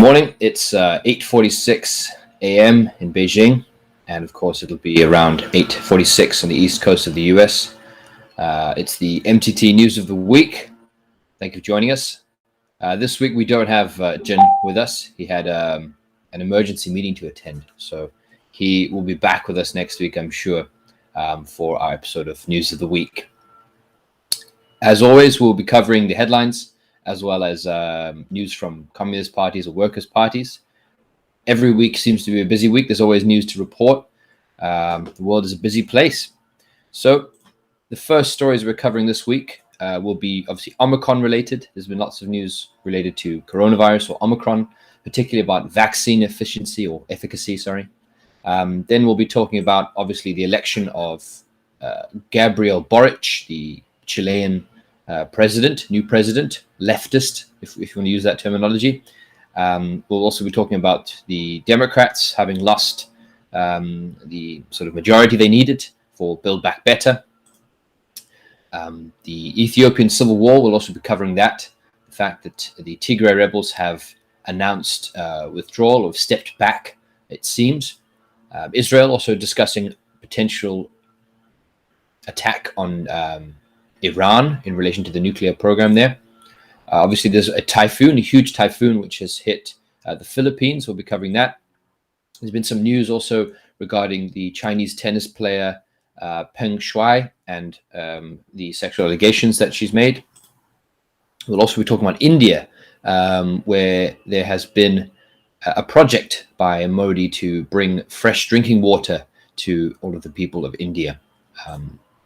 morning. It's 8:46 a.m. in Beijing, and of course it'll be around 8:46 on the east coast of the US. It's the MTT News of the Week. Thank you for joining us. This week we don't have Jin with us. He had an emergency meeting to attend, so he will be back with us next week, I'm sure, for our episode of News of the Week. As always, we'll be covering the headlines as well as news from communist parties or workers' parties. Every week seems to be a busy week. There's always news to report. The world is a busy place. So the first stories we're covering this week will be obviously Omicron related. There's been lots of news related to coronavirus or Omicron, particularly about vaccine efficiency or efficacy, Then we'll be talking about obviously the election of Gabriel Boric, the Chilean new president, leftist, if you want to use that terminology. We'll also be talking about the Democrats having lost the sort of majority they needed for Build Back Better. The Ethiopian Civil War, we'll also be covering that. The fact that the Tigray rebels have announced withdrawal or stepped back, it seems. Israel also discussing potential attack on Iran in relation to the nuclear program there. Obviously, there's a huge typhoon, which has hit the Philippines. We'll be covering that. There's been some news also regarding the Chinese tennis player Feng and the sexual allegations that she's made. We'll also be talking about India, where there has been a project by Modi to bring fresh drinking water to all of the people of India.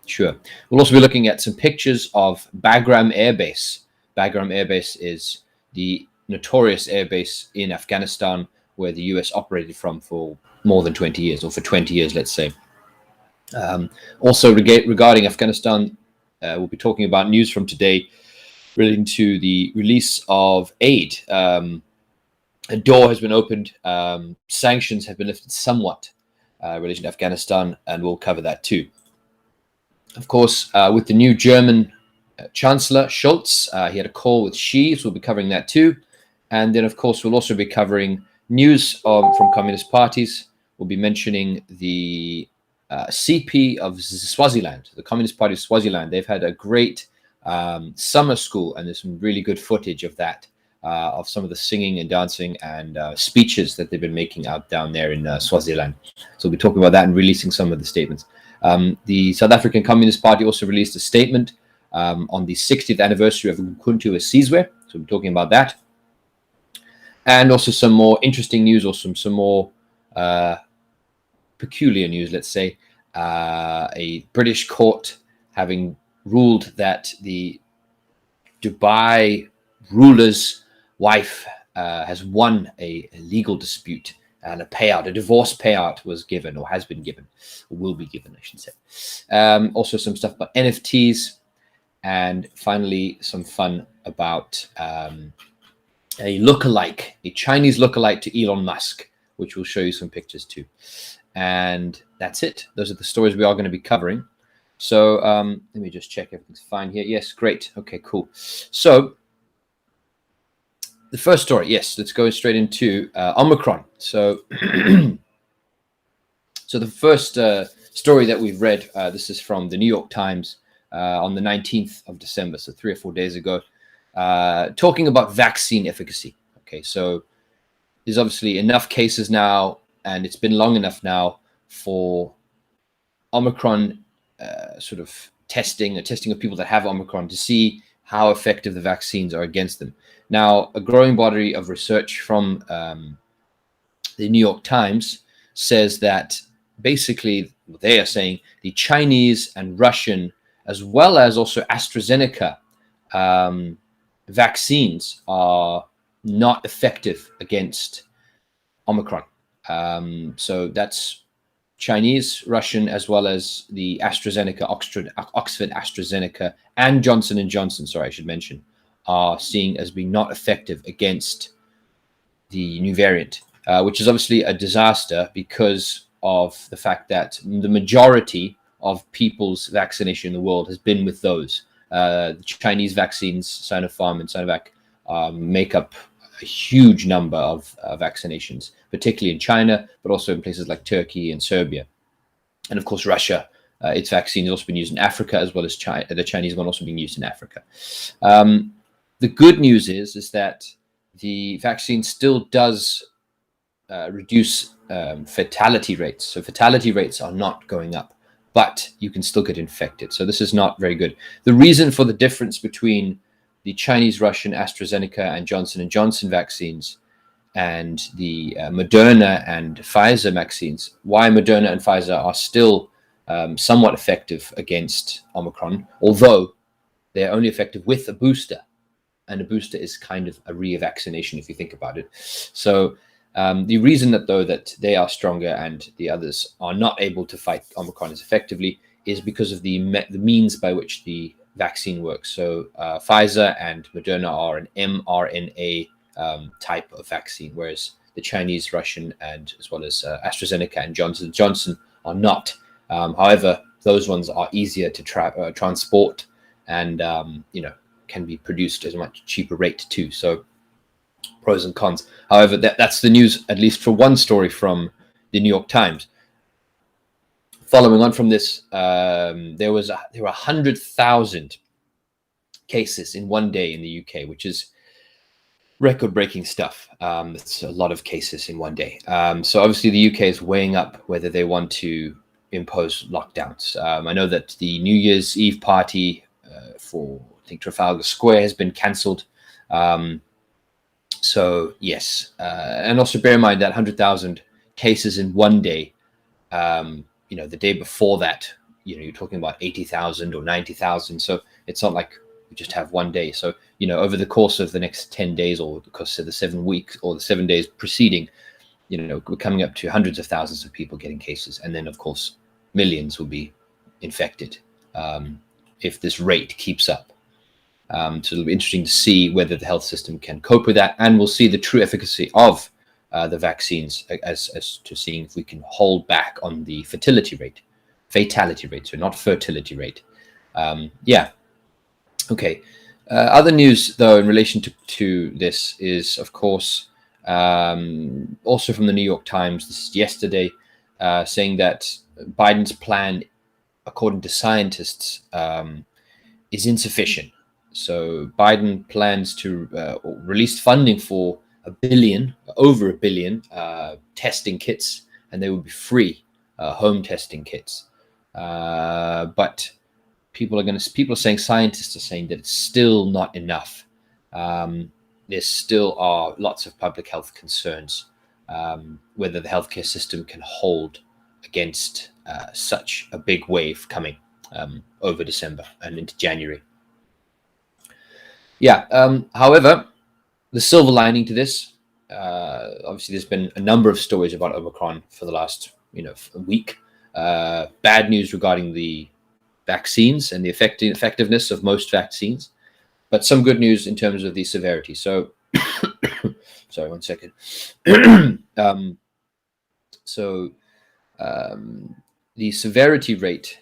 Sure. We'll also be looking at some pictures of Bagram Air Base. Bagram Air Base is the notorious air base in Afghanistan where the US operated from for more than 20 years, or for 20 years, let's say. Also regarding Afghanistan, we'll be talking about news from today relating to the release of aid. A door has been opened. Sanctions have been lifted somewhat in relation to Afghanistan, and we'll cover that too. Of course, with the new German Chancellor Scholz, he had a call with Xi, so we'll be covering that too. And then, of course, we'll also be covering news from communist parties. We'll be mentioning the CP of Swaziland, the Communist Party of Swaziland. They've had a great summer school, and there's some really good footage of that, of some of the singing and dancing and speeches that they've been making out down there in Swaziland. So we'll be talking about that and releasing some of the statements. The South African Communist Party also released a statement on the 60th anniversary of Ubuntu Sizwe. So we're talking about that. And also some more interesting news, or some more peculiar news, let's say. A British court having ruled that the Dubai ruler's wife has won a legal dispute, and a divorce payout was given, or has been given, or will be given, I should say. Also some stuff about NFTs, and finally some fun about a Chinese lookalike to Elon Musk, which we'll show you some pictures too. And that's it. Those are the stories we are going to be covering. So let me just check everything's fine here. Yes, great. Okay, cool. So the first story, yes, let's go straight into Omicron. So, so the first story that we've read, this is from the New York Times on the 19th of December, so 3 or 4 days ago, talking about vaccine efficacy. Okay, so there's obviously enough cases now, and it's been long enough now for Omicron sort of testing of people that have Omicron to see how effective the vaccines are against them. Now, a growing body of research from the New York Times says that basically they are saying the Chinese and Russian, as well as also AstraZeneca vaccines, are not effective against Omicron. So that's Chinese, Russian, as well as the AstraZeneca, Oxford AstraZeneca, and Johnson & Johnson, sorry, I should mention, are seen as being not effective against the new variant, which is obviously a disaster because of the fact that the majority of people's vaccination in the world has been with those. The Chinese vaccines, Sinopharm and Sinovac, make up a huge number of vaccinations, particularly in China, but also in places like Turkey and Serbia. And of course, Russia, its vaccine has also been used in Africa, as well as China, the Chinese one also being used in Africa. The good news is that the vaccine still does reduce fatality rates. So fatality rates are not going up, but you can still get infected. So this is not very good. The reason for the difference between the Chinese, Russian, AstraZeneca, and Johnson & Johnson vaccines and the Moderna and Pfizer vaccines, why Moderna and Pfizer are still somewhat effective against Omicron, although they're only effective with a booster. And a booster is kind of a revaccination if you think about it. So the reason that they are stronger and the others are not able to fight Omicron as effectively is because of the means by which the vaccine works. So Pfizer and Moderna are an mRNA type of vaccine, whereas the Chinese, Russian, and as well as AstraZeneca and Johnson & Johnson are not. However, those ones are easier to transport and can be produced at a much cheaper rate too. So pros and cons. However, that's the news, at least for one story from the New York Times. Following on from this, there were 100,000 cases in one day in the UK, which is record-breaking stuff. It's a lot of cases in one day. So obviously the UK is weighing up whether they want to impose lockdowns. I know that the New Year's Eve party for, I think, Trafalgar Square has been cancelled. So yes, and also bear in mind that 100,000 cases in one day. The day before that, you're talking about 80,000 or 90,000. So it's not like we just have one day. So over the course of the next 10 days, or the course of the 7 weeks, or the 7 days preceding, we're coming up to hundreds of thousands of people getting cases, and then of course millions will be infected if this rate keeps up. So it'll be interesting to see whether the health system can cope with that, and we'll see the true efficacy of the vaccines as to seeing if we can hold back on the fatality rate, so not fertility rate. Okay. Other news, though, in relation to this is, of course, also from the New York Times. This is yesterday, saying that Biden's plan, according to scientists, is insufficient. So Biden plans to release funding for over a billion testing kits, and they will be free home testing kits. But scientists are saying that it's still not enough. There still are lots of public health concerns whether the healthcare system can hold against such a big wave coming over December and into January. However, the silver lining to this, obviously there's been a number of stories about Omicron for the last week. Bad news regarding the vaccines and the effectiveness of most vaccines, but some good news in terms of the severity. So, sorry, 1 second. The severity rate,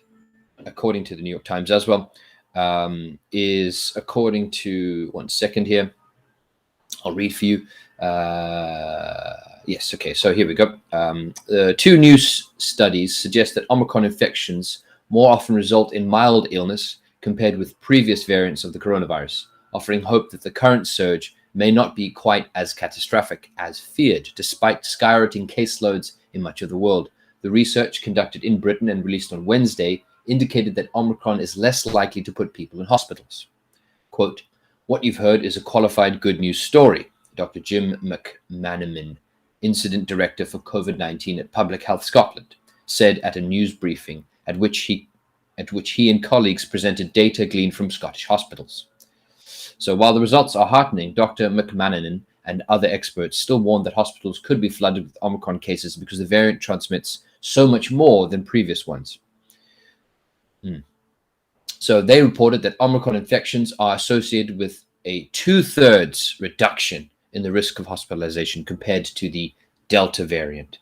according to the New York Times as well, is according to, 1 second here, I'll read for you. Yes, okay, so here we go. Two new studies suggest that Omicron infections more often result in mild illness compared with previous variants of the coronavirus, offering hope that the current surge may not be quite as catastrophic as feared, despite skyrocketing caseloads in much of the world. The research conducted in Britain and released on Wednesday indicated that Omicron is less likely to put people in hospitals. Quote, "What you've heard is a qualified good news story," Dr. Jim McManaman, Incident Director for COVID-19 at Public Health Scotland, said at a news briefing at which he and colleagues presented data gleaned from Scottish hospitals. So while the results are heartening, Dr. McManaman and other experts still warn that hospitals could be flooded with Omicron cases because the variant transmits so much more than previous ones. So they reported that Omicron infections are associated with a 2/3 reduction in the risk of hospitalization compared to the Delta variant.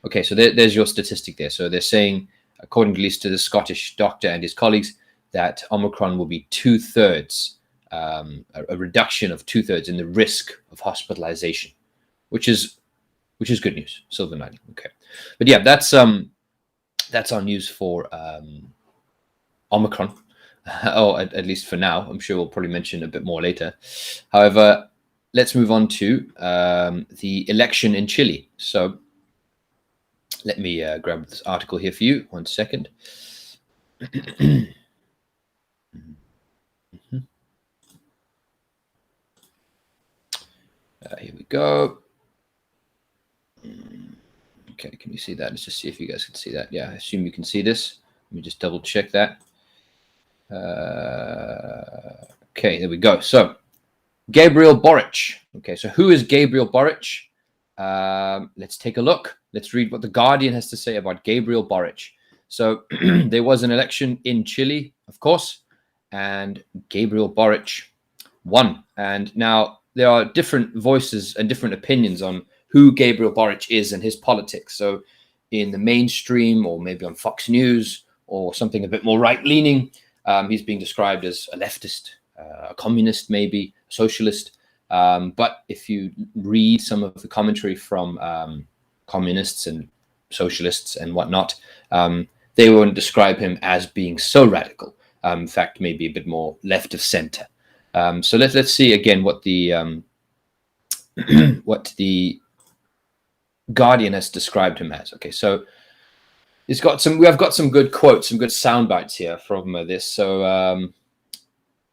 Okay, so there's your statistic there. So they're saying, according at least to the Scottish doctor and his colleagues, that Omicron will be 2/3 a reduction of 2/3 in the risk of hospitalization, which is good news. Silver lining. Okay, but yeah, that's our news for Omicron. Or at least for now. I'm sure we'll probably mention a bit more later. However, let's move on to the election in Chile. So let me grab this article here for you. 1 second. Here we go. Okay, can you see that? Let's just see if you guys can see that. Yeah, I assume you can see this. Let me just double check that. Okay, there we go. So Gabriel Boric. Okay, so who is Gabriel Boric? Let's take a look. Let's read what the Guardian has to say about Gabriel Boric. So there was an election in Chile, of course, and Gabriel Boric won. And now there are different voices and different opinions on who Gabriel Boric is and his politics. So in the mainstream, or maybe on Fox News, or something a bit more right-leaning, he's being described as a leftist, a communist, maybe a socialist. But if you read some of the commentary from communists and socialists and whatnot, they won't describe him as being so radical. In fact, maybe a bit more left of center. So let's see again what the what the Guardian has described him as. Okay, so we have got some good quotes, some good sound bites here from this. So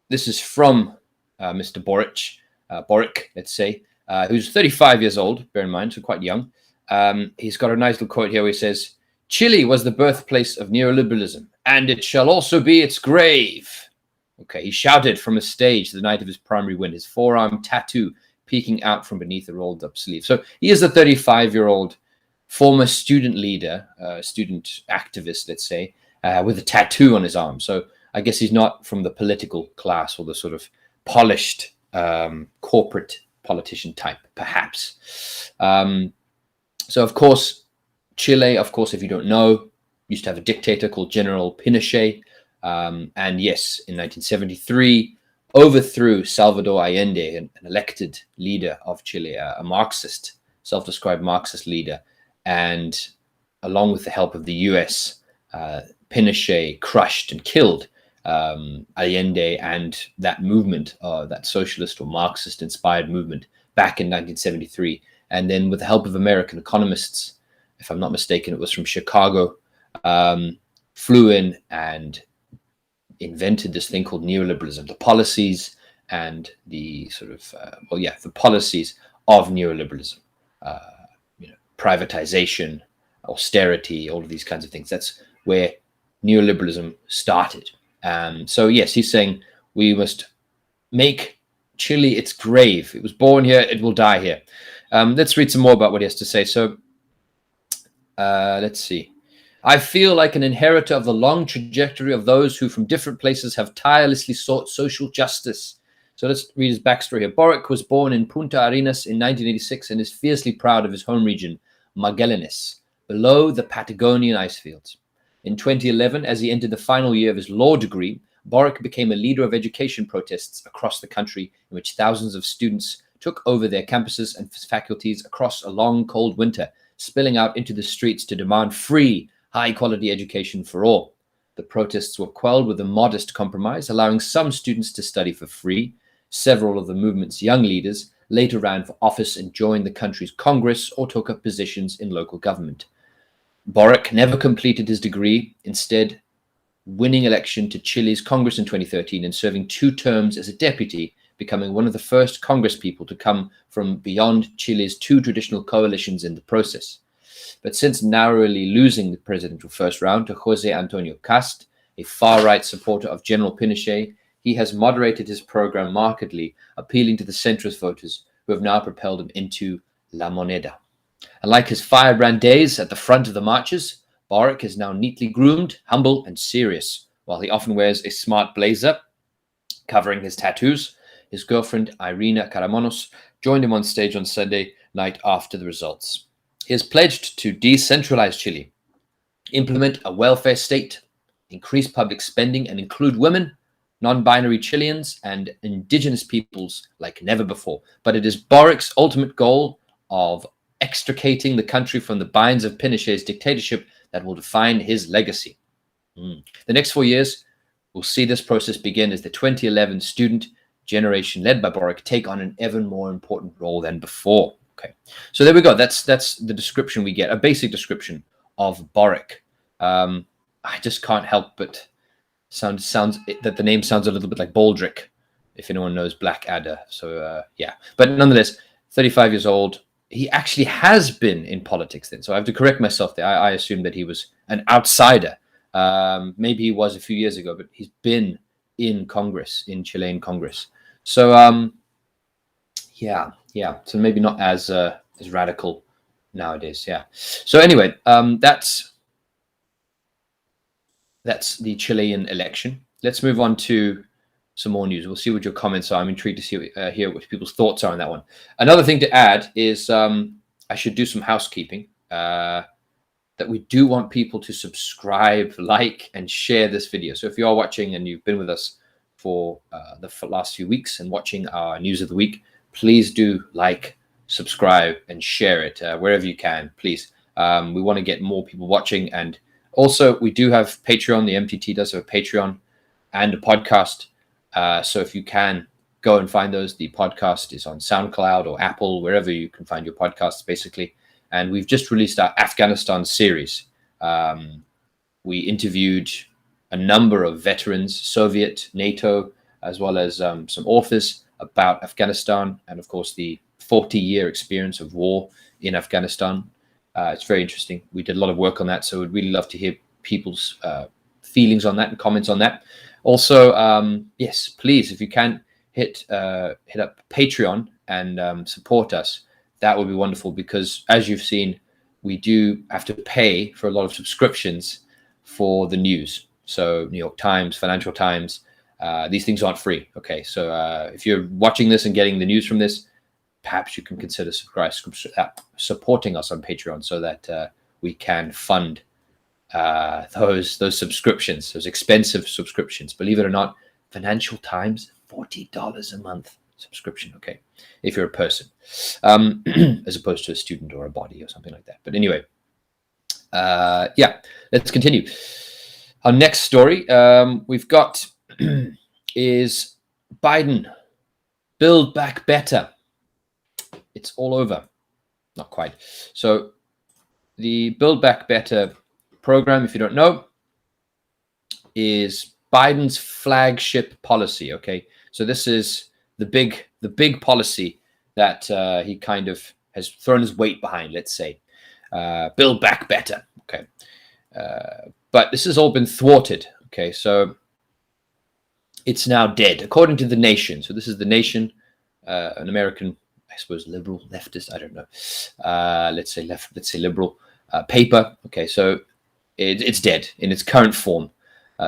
this is from Mr. Boric, let's say, who's 35 years old, bear in mind, so quite young. He's got a nice little quote here where he says, "Chile was the birthplace of neoliberalism, and it shall also be its grave." Okay, he shouted from a stage the night of his primary win, his forearm tattoo peeking out from beneath a rolled up sleeve. So he is a 35-year-old former student leader, student activist, let's say, with a tattoo on his arm. So I guess he's not from the political class or the sort of polished corporate politician type, perhaps. So, of course, Chile, of course, if you don't know, used to have a dictator called General Pinochet. And yes, in 1973, overthrew Salvador Allende, an elected leader of Chile, a Marxist, self-described Marxist leader. And along with the help of the US, Pinochet crushed and killed Allende and that movement, that socialist or Marxist-inspired movement, back in 1973. And then with the help of American economists, if I'm not mistaken, it was from Chicago, flew in and invented this thing called neoliberalism, the policies and the sort of, the policies of neoliberalism, privatization, austerity, all of these kinds of things. That's where neoliberalism started. So yes, he's saying we must make Chile its grave. It was born here, it will die here. Let's read some more about what he has to say. So let's see. "I feel like an inheritor of the long trajectory of those who from different places have tirelessly sought social justice." So let's read his backstory here. Boric was born in Punta Arenas in 1986 and is fiercely proud of his home region, Magallanes, below the Patagonian ice fields. In 2011, as he entered the final year of his law degree, Boric became a leader of education protests across the country, in which thousands of students took over their campuses and faculties across a long, cold winter, spilling out into the streets to demand free, high-quality education for all. The protests were quelled with a modest compromise, allowing some students to study for free. Several of the movement's young leaders later ran for office and joined the country's Congress or took up positions in local government. Boric never completed his degree, instead winning election to Chile's Congress in 2013 and serving 2 terms as a deputy, becoming one of the first congresspeople to come from beyond Chile's 2 traditional coalitions in the process. But since narrowly losing the presidential first round to Jose Antonio Cast, a far-right supporter of General Pinochet, he has moderated his program markedly, appealing to the centrist voters who have now propelled him into La Moneda. And like his firebrand days at the front of the marches, Boric is now neatly groomed, humble, and serious. While he often wears a smart blazer covering his tattoos, his girlfriend, Irina Karamonos, joined him on stage on Sunday night after the results. He has pledged to decentralize Chile, implement a welfare state, increase public spending, and include women, non-binary Chileans, and indigenous peoples like never before. But it is Boric's ultimate goal of extricating the country from the binds of Pinochet's dictatorship that will define his legacy. The next 4 years will see this process begin as the 2011 student generation led by Boric take on an even more important role than before. Okay, so there we go. That's the description we get, a basic description of Boric. I just can't help but sounds that the name sounds a little bit like Baldrick, if anyone knows Blackadder. So yeah, but nonetheless, 35 years old. He actually has been in politics then, so I have to correct myself there. I assumed that he was an outsider. Maybe he was a few years ago, but he's been in Congress, in Chilean Congress. So yeah. So maybe not as radical nowadays. Yeah. So anyway, that's the Chilean election. Let's move on to some more news. We'll see what your comments are. I'm intrigued to see hear what people's thoughts are on that one. Another thing to add is I should do some housekeeping. That we do want people to subscribe, like, and share this video. So if you are watching and you've been with us for the last few weeks and watching our news of the week, please do like, subscribe, and share it wherever you can, please. We want to get more people watching. And also, we do have Patreon. The MTT does have a Patreon and a podcast. So if you can go and find those, the podcast is on SoundCloud or Apple, wherever you can find your podcasts, basically. And we've just released our Afghanistan series. We interviewed a number of veterans, Soviet, NATO, as well as some authors about Afghanistan and, of course, the 40-year experience of war in Afghanistan. It's very interesting. We did a lot of work on that, so we'd really love to hear people's feelings on that and comments on that. Also, yes, please, if you can, hit up Patreon and support us. That would be wonderful, because as you've seen, we do have to pay for a lot of subscriptions for the news. So New York Times, Financial Times, these things aren't free. Okay, so if you're watching this and getting the news from this, perhaps you can consider supporting us on Patreon so that we can fund those subscriptions, those expensive subscriptions. Believe it or not, Financial Times, $40 a month subscription. Okay, if you're a person, as opposed to a student or a body or something like that. But anyway, yeah, let's continue. Our next story we've got is Biden, Build Back Better. It's all over. Not quite. So the Build Back Better program, if you don't know, is Biden's flagship policy. Okay, so this is the big policy that he kind of has thrown his weight behind, let's say. Build Back Better. Okay, but this has all been thwarted. Okay, so it's now dead, according to The Nation. So this is The Nation, an American, I suppose, liberal, leftist, I don't know. Let's say liberal paper. Okay, so it's dead in its current form.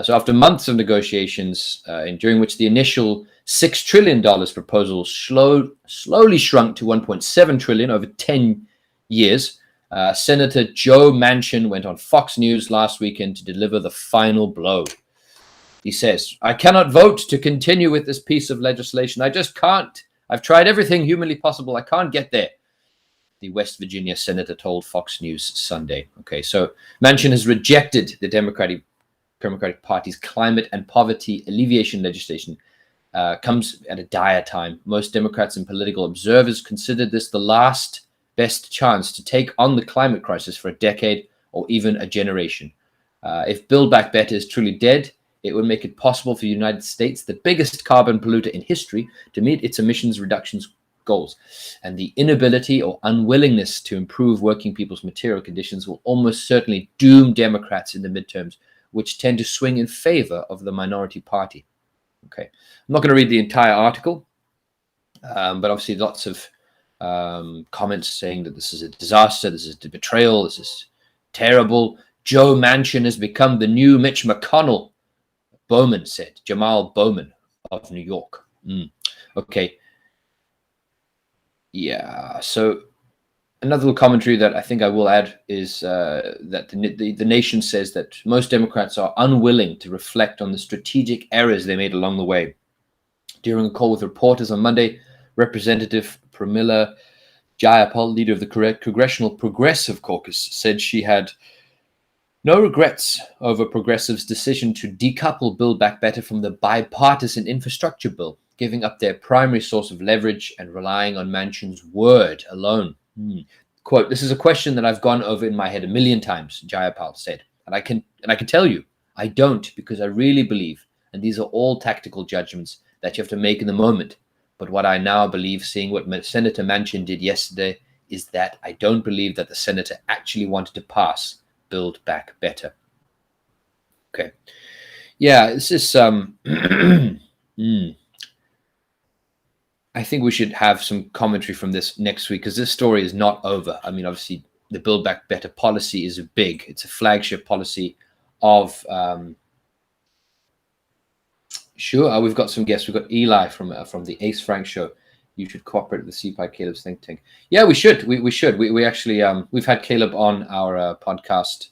So after months of negotiations, during which the initial $6 trillion proposal slowly shrunk to $1.7 trillion over 10 years, Senator Joe Manchin went on Fox News last weekend to deliver the final blow. He says, "I cannot vote to continue with this piece of legislation. I just can't. I've tried everything humanly possible. I can't get there," the West Virginia senator told Fox News Sunday. Okay, so Manchin has rejected the Democratic Party's climate and poverty alleviation legislation. Comes at a dire time. Most Democrats and political observers considered this the last best chance to take on the climate crisis for a decade or even a generation. If Build Back Better is truly dead, it would make it possible for the United States, the biggest carbon polluter in history, to meet its emissions reductions goals. And the inability or unwillingness to improve working people's material conditions will almost certainly doom Democrats in the midterms, which tend to swing in favor of the minority party. Okay, I'm not going to read the entire article, but obviously lots of comments saying that this is a disaster, this is a betrayal, this is terrible. Joe Manchin has become the new Mitch McConnell, Bowman said. Jamal Bowman of New York. Okay. Yeah, so Another little commentary that I think I will add is that the nation says that most Democrats are unwilling to reflect on the strategic errors they made along the way. During a call with reporters on Monday, Representative Pramila Jayapal, leader of the Congressional Progressive Caucus, said she had no regrets over Progressives' decision to decouple Build Back Better from the bipartisan infrastructure bill, giving up their primary source of leverage and relying on Manchin's word alone. Quote, "This is a question that I've gone over in my head a million times," Jayapal said. And I can tell you, I don't, because I really believe, and these are all tactical judgments that you have to make in the moment. But what I now believe, seeing what Senator Manchin did yesterday, is that I don't believe that the senator actually wanted to pass Build Back Better. Okay. Yeah, this is I think we should have some commentary from this next week, because this story is not over. I mean, obviously, the Build Back Better policy is big. It's a flagship policy of. Sure, we've got some guests. We've got Eli from the Ace Frank show. You should cooperate with the CPI Caleb's think tank. Yeah, we should. We should. We actually we've had Caleb on our podcast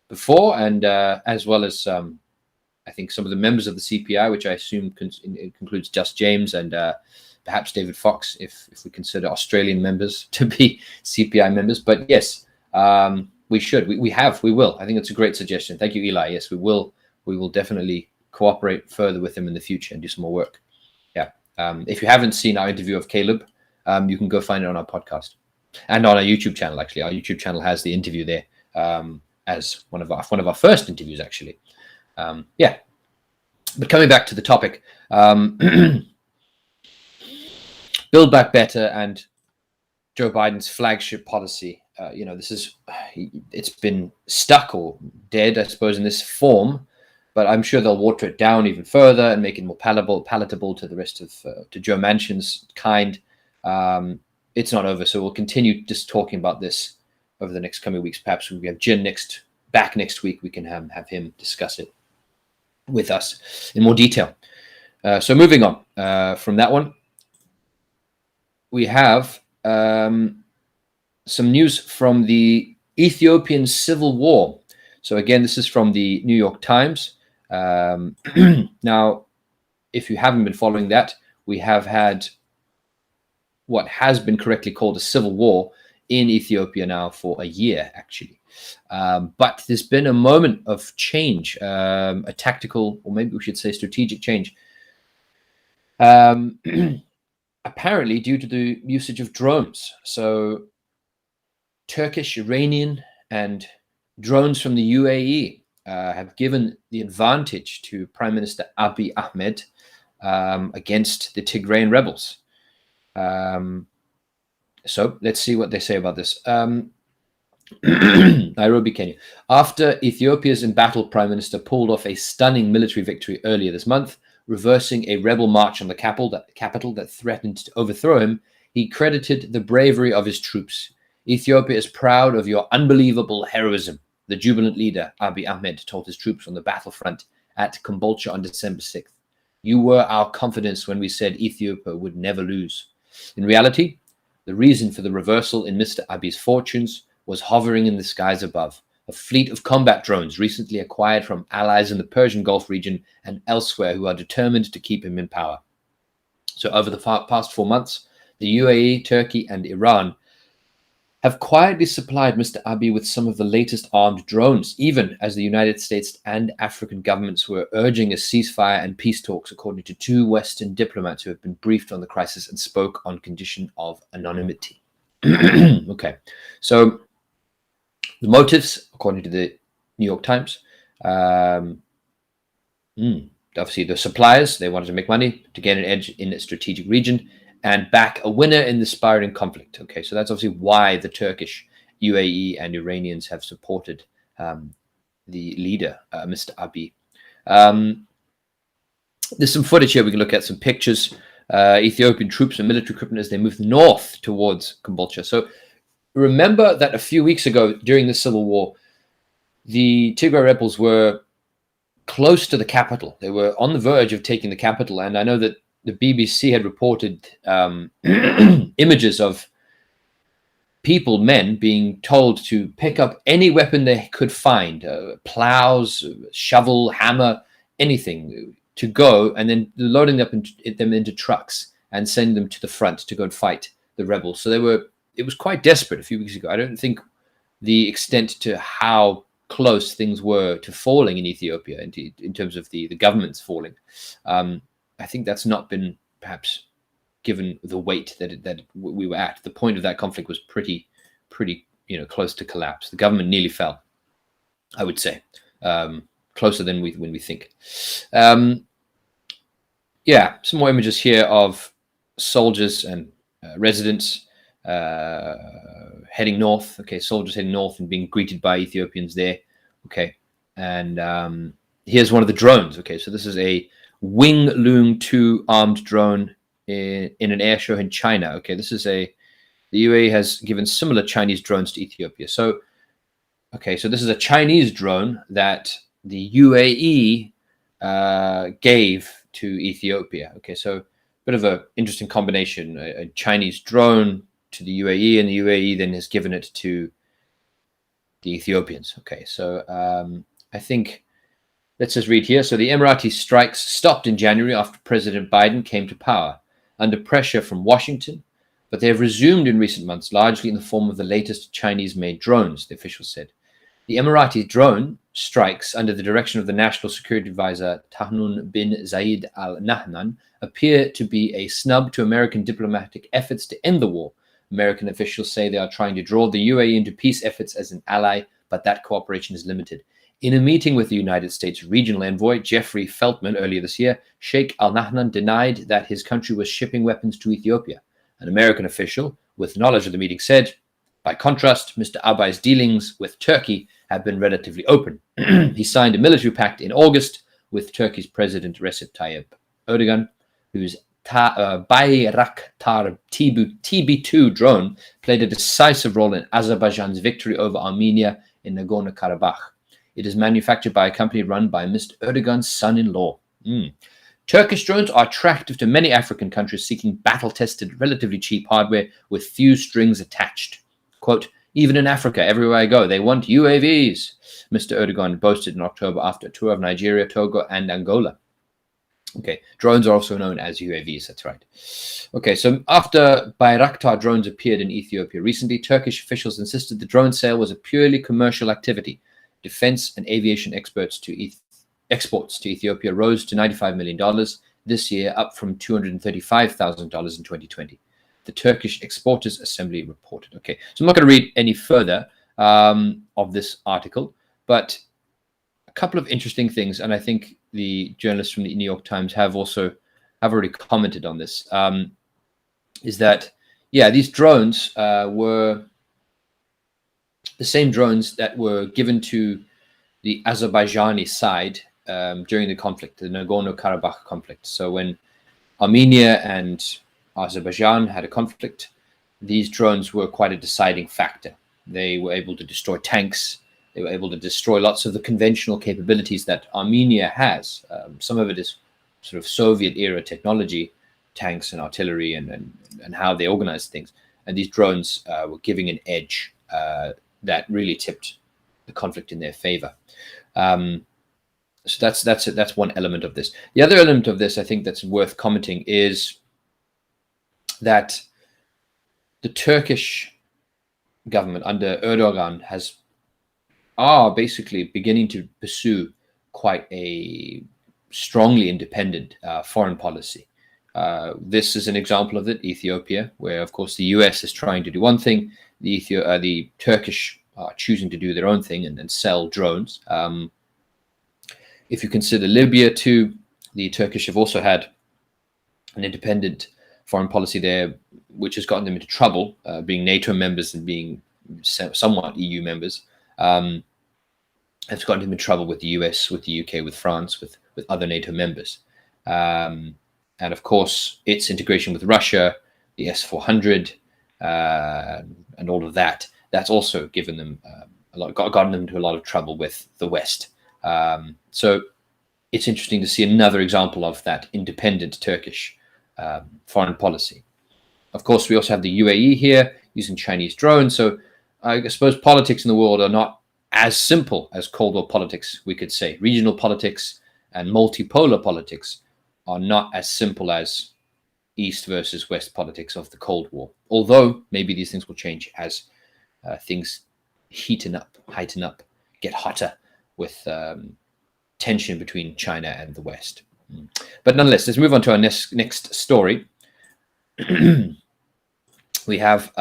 before, and as well as I think some of the members of the CPI, which I assume includes Just James and perhaps David Fox, if we consider Australian members to be CPI members. But yes, we should. We will. I think it's a great suggestion. Thank you, Eli. Yes, we will. We will definitely cooperate further with him in the future and do some more work. Yeah. If you haven't seen our interview of Caleb, you can go find it on our podcast and on our YouTube channel. Actually, our YouTube channel has the interview there as one of our first interviews. Actually, yeah. But coming back to the topic, Build Back Better and Joe Biden's flagship policy. It's been stuck or dead, I suppose, in this form. But I'm sure they'll water it down even further and make it more palatable to the rest of to Joe Manchin's kind. It's not over, so we'll continue just talking about this over the next coming weeks. Perhaps when we have Jin back next week, we can have him discuss it with us in more detail. So moving on from that one, we have some news from the Ethiopian Civil War. So again, this is from the New York Times. Now, if you haven't been following that, we have had what has been correctly called a civil war in Ethiopia now for a year, actually. But there's been a moment of change, a tactical, or maybe we should say strategic change. Apparently due to the usage of drones. So Turkish, Iranian, and drones from the UAE have given the advantage to Prime Minister Abiy Ahmed against the Tigrayan rebels. So let's see what they say about this. Nairobi, Kenya. After Ethiopia's embattled Prime Minister pulled off a stunning military victory earlier this month, reversing a rebel march on the capital that threatened to overthrow him, he credited the bravery of his troops. "Ethiopia is proud of your unbelievable heroism," the jubilant leader, Abiy Ahmed, told his troops on the battlefront at Kombolcha on December 6th. "You were our confidence when we said Ethiopia would never lose." In reality, the reason for the reversal in Mr. Abiy's fortunes was hovering in the skies above. A fleet of combat drones recently acquired from allies in the Persian Gulf region and elsewhere who are determined to keep him in power. So over the past 4 months, the UAE, Turkey, and Iran have quietly supplied Mr. Abiy with some of the latest armed drones, even as the United States and African governments were urging a ceasefire and peace talks, according to 2 Western diplomats who have been briefed on the crisis and spoke on condition of anonymity. Okay, so the motives, according to the New York Times, obviously the suppliers, they wanted to make money to get an edge in a strategic region and back a winner in the spiraling conflict. Okay, so that's obviously why the Turkish, UAE, and Iranians have supported the leader, Mr. Abiy. There's some footage here. We can look at some pictures. Ethiopian troops and military equipment as they move north towards Kombolcha. So remember that a few weeks ago during the civil war, the Tigray rebels were close to the capital. They were on the verge of taking the capital. And I know that the BBC had reported images of people, men, being told to pick up any weapon they could find, plows, shovel, hammer, anything, to go, and then loading them into trucks and sending them to the front to go and fight the rebels. So it was quite desperate a few weeks ago. I don't think the extent to how close things were to falling in Ethiopia in terms of the government's falling. I think that's not been perhaps given the weight that we were at. The point of that conflict was pretty close to collapse. The government nearly fell, I would say, closer than we think. Yeah, some more images here of soldiers and residents heading north. Okay, soldiers heading north and being greeted by Ethiopians there. Okay, and here's one of the drones. Okay, so this is a Wing Loong 2 armed drone in an air show in China. Okay, the UAE has given similar Chinese drones to Ethiopia. So, okay, so this is a Chinese drone that the UAE gave to Ethiopia. Okay, so a bit of an interesting combination: a Chinese drone to the UAE, and the UAE then has given it to the Ethiopians. Okay, so I think let's just read here. So the Emirati strikes stopped in January after President Biden came to power under pressure from Washington, but they have resumed in recent months, largely in the form of the latest Chinese-made drones, the officials said. The Emirati drone strikes under the direction of the National Security Advisor Tahnoun bin Zayed Al Nahyan appear to be a snub to American diplomatic efforts to end the war. American officials say they are trying to draw the UAE into peace efforts as an ally, but that cooperation is limited. In a meeting with the United States regional envoy Jeffrey Feltman earlier this year, Sheikh Al Nahyan denied that his country was shipping weapons to Ethiopia. An American official with knowledge of the meeting said, by contrast, Mr. Abai's dealings with Turkey have been relatively open. He signed a military pact in August with Turkey's President Recep Tayyip Erdogan, whose Bayraktar TB2 drone played a decisive role in Azerbaijan's victory over Armenia in Nagorno-Karabakh. It is manufactured by a company run by Mr. Erdogan's son-in-law. Turkish drones are attractive to many African countries seeking battle-tested, relatively cheap hardware with few strings attached. Quote, even in Africa, everywhere I go, they want UAVs, Mr. Erdogan boasted in October after a tour of Nigeria, Togo, and Angola. Okay, drones are also known as UAVs, that's right. Okay, so after Bayraktar drones appeared in Ethiopia recently, Turkish officials insisted the drone sale was a purely commercial activity. Defense and aviation exports to Ethiopia rose to $95 million this year, up from $235,000 in 2020. The Turkish Exporters Assembly reported. Okay, so I'm not going to read any further of this article, but a couple of interesting things, and I think the journalists from the New York Times have already commented on this, is that, yeah, these drones were the same drones that were given to the Azerbaijani side during the conflict, the Nagorno-Karabakh conflict. So when Armenia and Azerbaijan had a conflict, these drones were quite a deciding factor. They were able to destroy tanks. They were able to destroy lots of the conventional capabilities that Armenia has. Some of it is sort of Soviet-era technology, tanks and artillery and how they organized things. And these drones were giving an edge that really tipped the conflict in their favor. So that's one element of this. The other element of this, I think, that's worth commenting is that the Turkish government under Erdogan are basically beginning to pursue quite a strongly independent foreign policy. This is an example of it, Ethiopia, where, of course, the US is trying to do one thing, the Turkish are choosing to do their own thing and sell drones. If you consider Libya too, the Turkish have also had an independent foreign policy there, which has gotten them into trouble, being NATO members and being somewhat EU members. Has gotten them in trouble with the US, with the UK, with France, with other NATO members. And of course, its integration with Russia, the S-400, and all of that, that's also given them gotten them into a lot of trouble with the West. So it's interesting to see another example of that independent Turkish foreign policy. Of course, we also have the UAE here. using Chinese drones. So I suppose politics in the world are not as simple as Cold War politics, we could say. Regional politics and multipolar politics are not as simple as East versus West politics of the Cold War. Although maybe these things will change as things heighten up, get hotter with tension between China and the West. But nonetheless, let's move on to our next story. We have,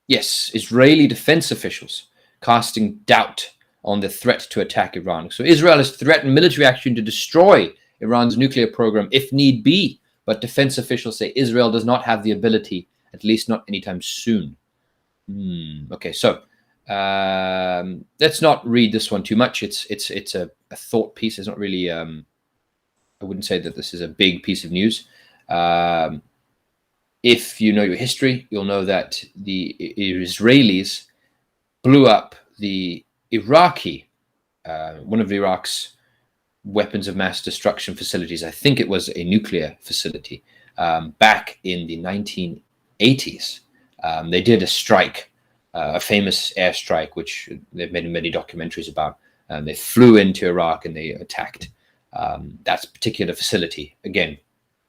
Israeli defense officials casting doubt on the threat to attack Iran. So Israel has threatened military action to destroy Iran's nuclear program if need be, but defense officials say Israel does not have the ability, at least not anytime soon. Okay, so let's not read this one too much. It's a thought piece. It's not really. I wouldn't say that this is a big piece of news. If you know your history, you'll know that the Israelis blew up the Iraqi, one of Iraq's weapons of mass destruction facilities. I think it was a nuclear facility back in the 1980s. They did a strike, a famous airstrike, which they've made many documentaries about. They flew into Iraq and they attacked that particular facility, again,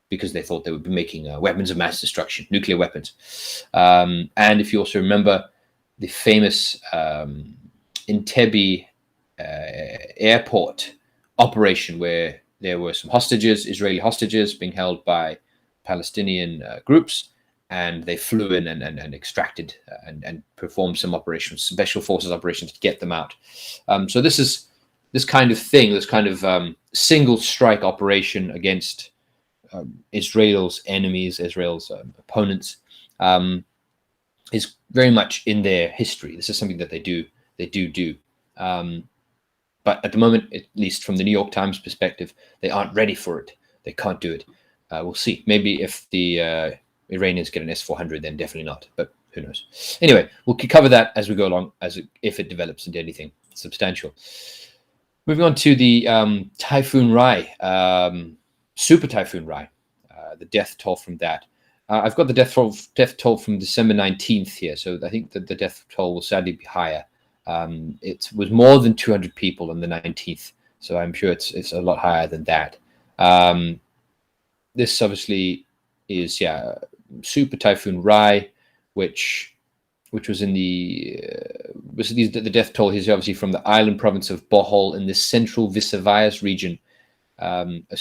because they thought they would be making weapons of mass destruction, nuclear weapons. And if you also remember the famous Entebbe airport operation where there were some hostages, Israeli hostages, being held by Palestinian groups, and they flew in and extracted and performed some operations, special forces operations to get them out. So this kind of thing, this kind of single strike operation against Israel's enemies, Israel's opponents, is very much in their history. This is something that they do. But at the moment, at least from the New York Times perspective, they aren't ready for it. They can't do it. We'll see. Maybe if the Iranians get an S-400, then definitely not. But who knows? Anyway, we'll cover that as we go along, if it develops into anything substantial. Moving on to the Typhoon Rai, Super Typhoon Rai, the death toll from that. I've got the death toll from December 19th here, so I think that the death toll will sadly be higher. It was more than 200 people on the 19th, so I'm sure it's a lot higher than that. This obviously is Super Typhoon Rai, which was in the death toll is obviously from the island province of Bohol in the central Visayas region,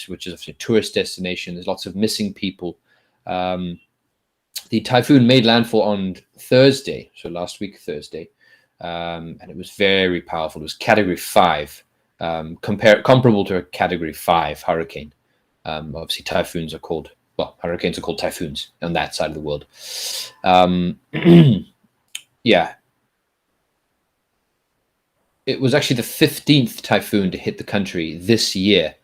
which is obviously a tourist destination. There's lots of missing people. The typhoon made landfall on Thursday, so last week Thursday, and it was very powerful. It was Category 5, comparable to a Category 5 hurricane. Obviously, hurricanes are called typhoons on that side of the world. It was actually the 15th typhoon to hit the country this year,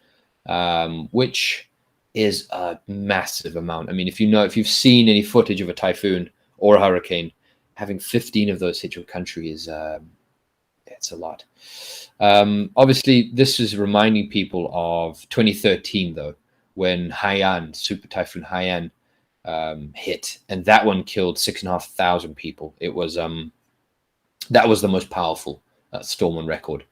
which is a massive amount. I mean, if you've seen any footage of a typhoon or a hurricane, having 15 of those hit your country is it's a lot. Obviously, this is reminding people of 2013, though, when Super Typhoon Haiyan hit, and that one killed 6,500 people. It was that was the most powerful storm on record,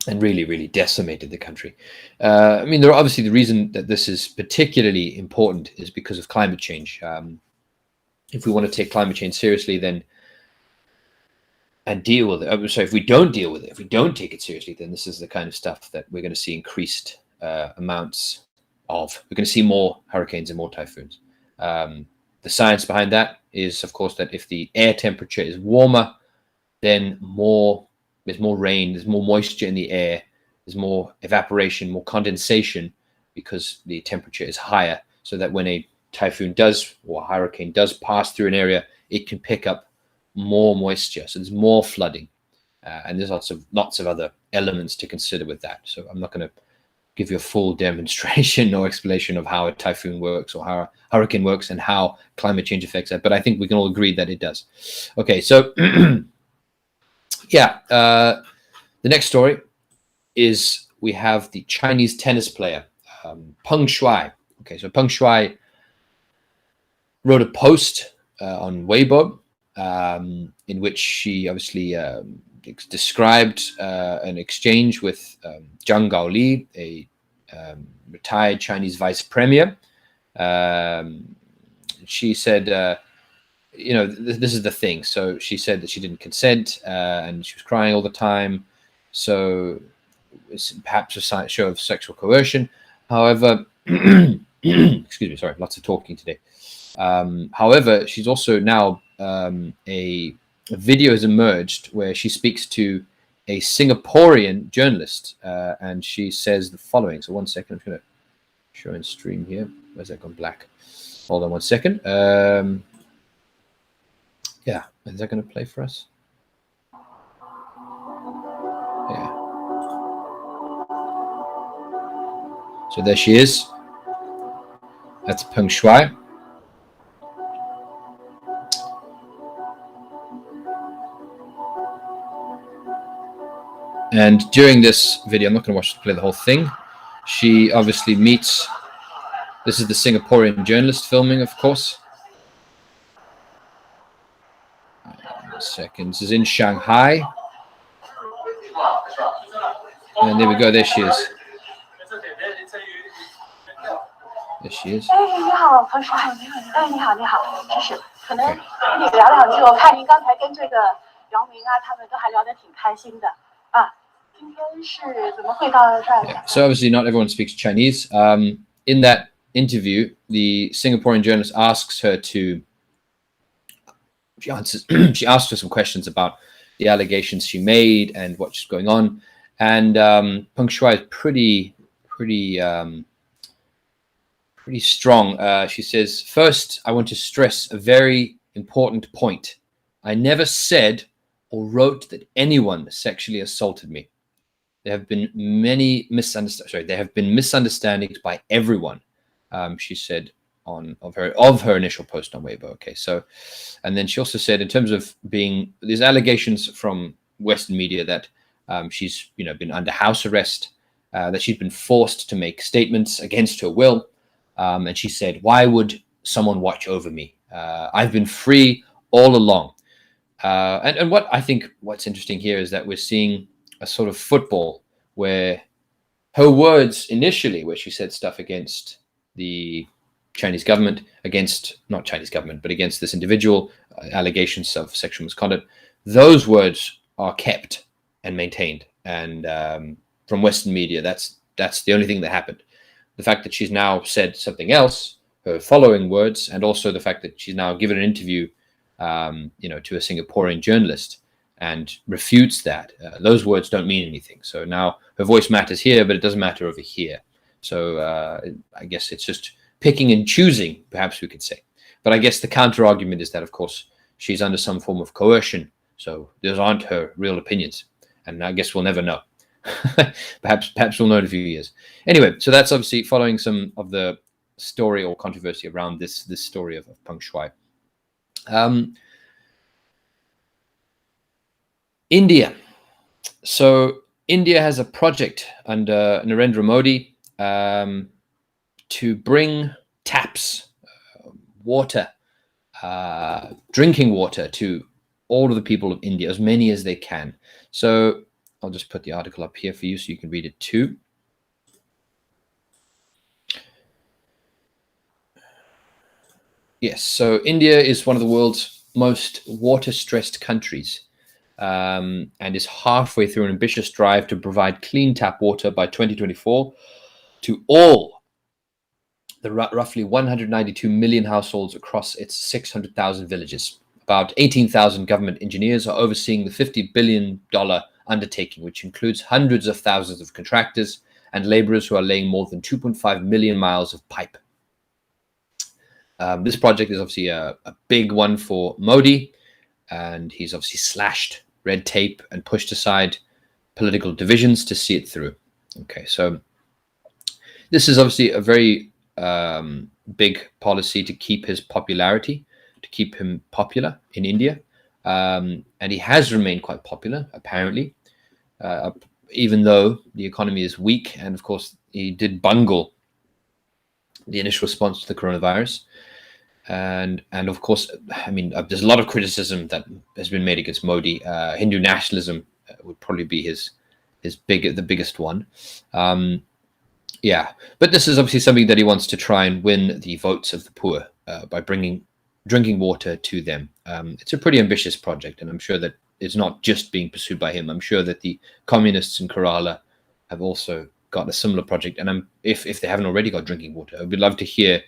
and really, really decimated the country. I mean, there are obviously the reason that this is particularly important is because of climate change. If we want to take climate change seriously, and deal with it. So if we don't deal with it, if we don't take it seriously, then this is the kind of stuff that we're going to see increased amounts of. We're going to see more hurricanes and more typhoons. The science behind that is, of course, that if the air temperature is warmer, then there's more rain, there's more moisture in the air, there's more evaporation, more condensation, because the temperature is higher, so that when a typhoon or a hurricane does pass through an area, it can pick up more moisture, so there's more flooding, and there's lots of other elements to consider with that. So I'm not going to give you a full demonstration or explanation of how a typhoon works or how a hurricane works and how climate change affects that, but I think we can all agree that it does. Okay, so the next story is we have the Chinese tennis player Peng Shui. Okay, so Peng Shui wrote a post on Weibo in which she obviously described an exchange with Zhang Gaoli, a retired Chinese vice premier. She said, this is the thing. So she said that she didn't consent and she was crying all the time. So it's perhaps a show of sexual coercion. However, excuse me, sorry, lots of talking today. However, she's also now a video has emerged where she speaks to a Singaporean journalist, and she says the following. So 1 second, I'm just going to show and stream here. Where's that gone black? Hold on 1 second. Yeah, is that going to play for us? Yeah. So there she is. That's Feng Shui. And during this video, I'm not going to play the whole thing. She obviously meets. This is the Singaporean journalist filming, of course. 1 second. This is in Shanghai. And there we go. There she is. There she is. Yeah. So obviously not everyone speaks Chinese. In that interview, the Singaporean journalist asks her to, she asks her some questions about the allegations she made and what's going on. And Feng Shui is pretty strong. She says, first, I want to stress a very important point. I never said or wrote that anyone sexually assaulted me. There have been many misunderstandings by everyone, she said of her initial post on Weibo. Okay, so, and then she also said, in terms of there's allegations from Western media that she's been under house arrest, that she's been forced to make statements against her will, and she said, "Why would someone watch over me? I've been free all along." And what I think what's interesting here is that we're seeing a sort of football where her words initially, where she said stuff against the Chinese government, not Chinese government, but against this individual, allegations of sexual misconduct, those words are kept and maintained. And from Western media, that's the only thing that happened. The fact that she's now said something else, her following words, and also the fact that she's now given an interview to a Singaporean journalist and refutes that, those words don't mean anything. So now her voice matters here, but it doesn't matter over here. So I guess it's just picking and choosing, perhaps we could say. But I guess the counter argument is that, of course, she's under some form of coercion. So those aren't her real opinions. And I guess we'll never know. perhaps we'll know in a few years. Anyway, so that's obviously following some of the story or controversy around this story of Feng Shui. India. So India has a project under Narendra Modi to bring taps, water, drinking water to all of the people of India, as many as they can. So I'll just put the article up here for you so you can read it too. Yes, so India is one of the world's most water-stressed countries, and is halfway through an ambitious drive to provide clean tap water by 2024 to all the roughly 192 million households across its 600,000 villages. About 18,000 government engineers are overseeing the $50 billion undertaking, which includes hundreds of thousands of contractors and laborers who are laying more than 2.5 million miles of pipe. This project is obviously a big one for Modi, and he's obviously slashed red tape and pushed aside political divisions to see it through. Okay, so this is obviously a very big policy to keep his popularity, to keep him popular in India. And he has remained quite popular, apparently, even though the economy is weak. And of course, he did bungle the initial response to the coronavirus. And of course, I mean, there's a lot of criticism that has been made against Modi. Hindu nationalism would probably be the biggest one. Um, yeah, but this is obviously something that he wants to try and win the votes of the poor by bringing drinking water to them. It's a pretty ambitious project, and I'm sure that it's not just being pursued by him. I'm sure that the communists in Kerala have also got a similar project, and if they haven't already got drinking water, I would love to hear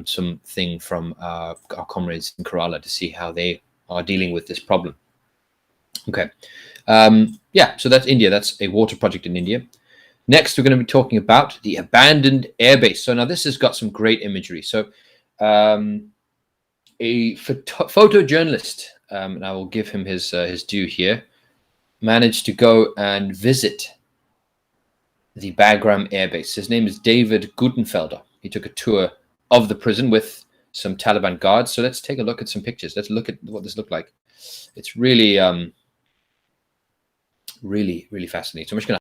something from our comrades in Kerala to see how they are dealing with this problem. Okay, yeah, so that's India. That's a water project in India. Next, we're going to be talking about the abandoned airbase. So now this has got some great imagery. So a photojournalist, and I will give him his due here, managed to go and visit the Bagram airbase. His name is David Gutenfelder. He took a tour of the prison with some Taliban guards. So let's take a look at some pictures. Let's look at what this looked like. It's really, really fascinating. So I'm just going to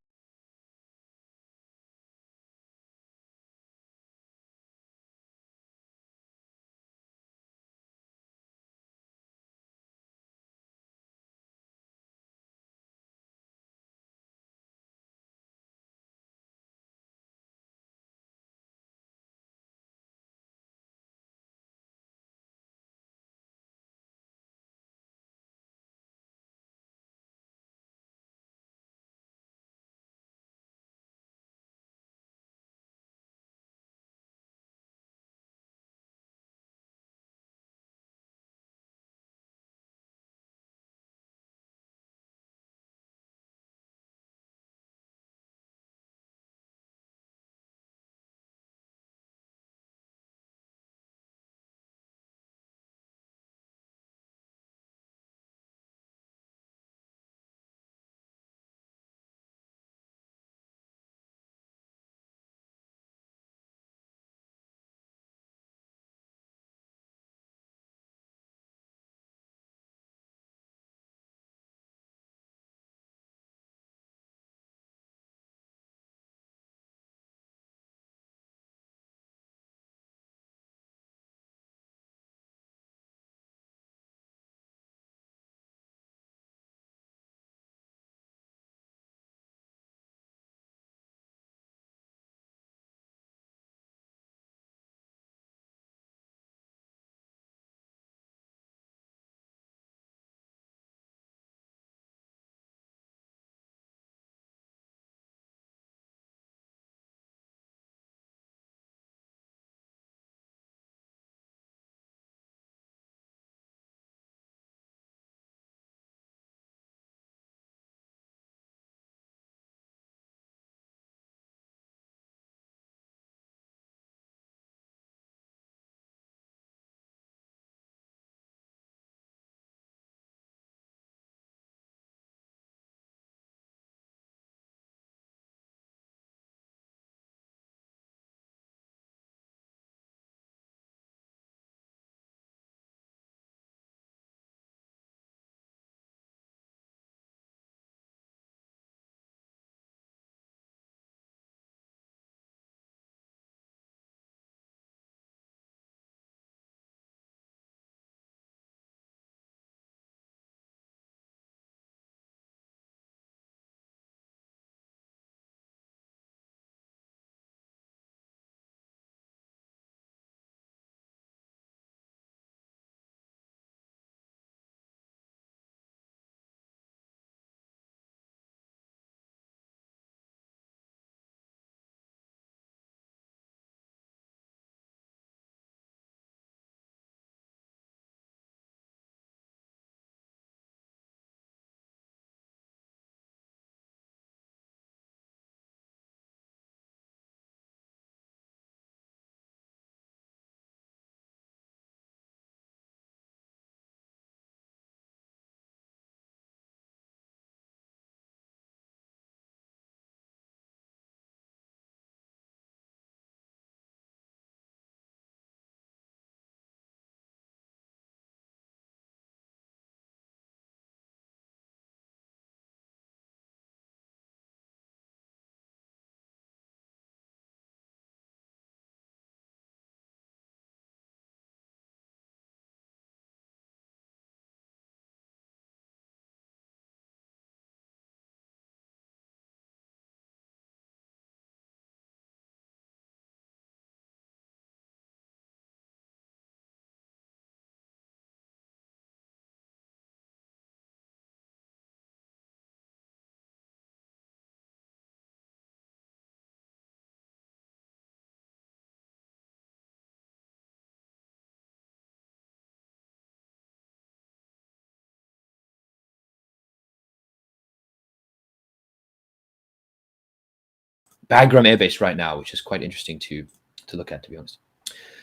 Bagram Air Base right now, which is quite interesting to look at, to be honest.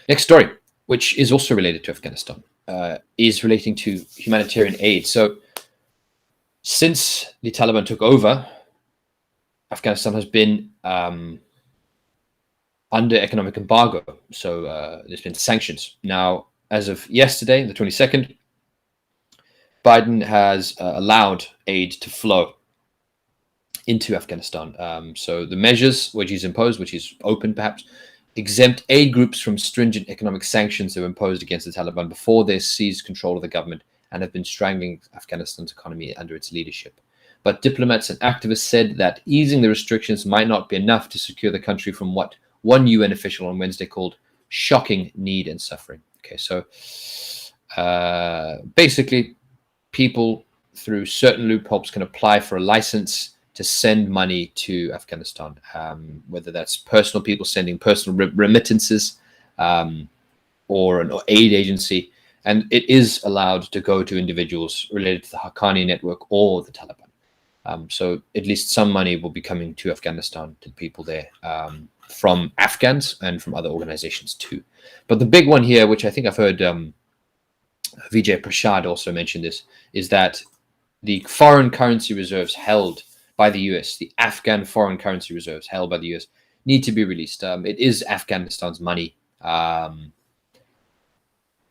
Next story, which is also related to Afghanistan, is relating to humanitarian aid. So since the Taliban took over, Afghanistan has been under economic embargo. So there's been sanctions. Now, as of yesterday, the 22nd, Biden has allowed aid to flow into Afghanistan. So the measures which he's imposed, which is open perhaps, exempt aid groups from stringent economic sanctions that were imposed against the Taliban before they seized control of the government and have been strangling Afghanistan's economy under its leadership. But diplomats and activists said that easing the restrictions might not be enough to secure the country from what one UN official on Wednesday called shocking need and suffering. Okay, so basically, people through certain loopholes can apply for a license to send money to Afghanistan, whether that's personal people sending personal remittances or an aid agency. And it is allowed to go to individuals related to the Haqqani network or the Taliban. So at least some money will be coming to Afghanistan, to people there, from Afghans and from other organizations too. But the big one here, which I think I've heard Vijay Prashad also mentioned this, is that the foreign currency reserves held by the US, the Afghan foreign currency reserves held by the US, need to be released. It is Afghanistan's money. And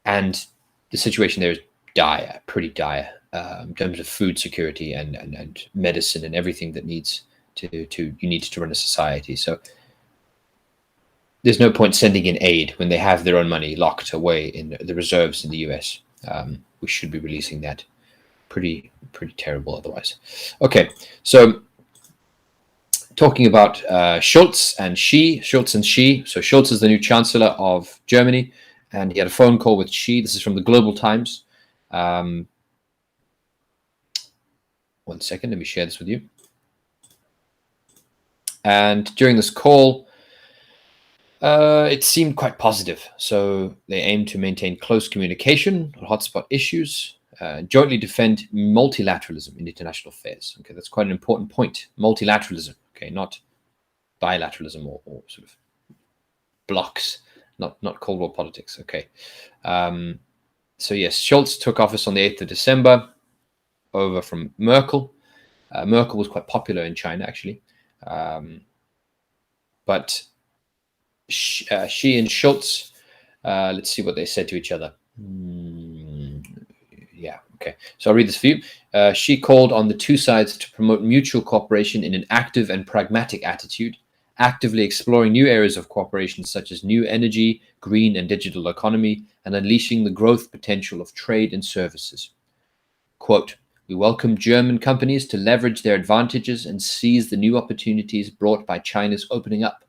the situation there is dire, pretty dire, in terms of food security and medicine and everything that needs you need to run a society. So there's no point sending in aid when they have their own money locked away in the reserves in the US. We should be releasing that. Pretty terrible otherwise. Okay, so talking about Schulz and Xi. So Schulz is the new chancellor of Germany, and he had a phone call with Xi. This is from the Global Times. 1 second, let me share this with you. And during this call, it seemed quite positive. So they aim to maintain close communication on hotspot issues, jointly defend multilateralism in international affairs. Okay, that's quite an important point. Multilateralism, okay, not bilateralism or sort of blocks, not Cold War politics. Okay, so yes, Scholz took office on the 8th of December, over from Merkel. Merkel was quite popular in China, actually, but Xi and Schultz, let's see what they said to each other. Yeah, okay. So I'll read this for you. Xi called on the two sides to promote mutual cooperation in an active and pragmatic attitude, actively exploring new areas of cooperation such as new energy, green and digital economy, and unleashing the growth potential of trade and services. Quote, "We welcome German companies to leverage their advantages and seize the new opportunities brought by China's opening up.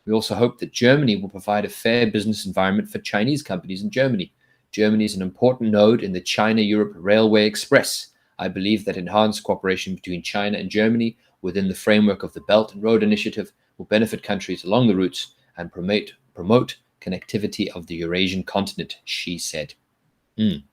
We also hope that Germany will provide a fair business environment for Chinese companies in Germany. Germany is an important node in the China-Europe Railway Express. I believe that enhanced cooperation between China and Germany within the framework of the Belt and Road Initiative will benefit countries along the routes and promote connectivity of the Eurasian continent," Xi said. One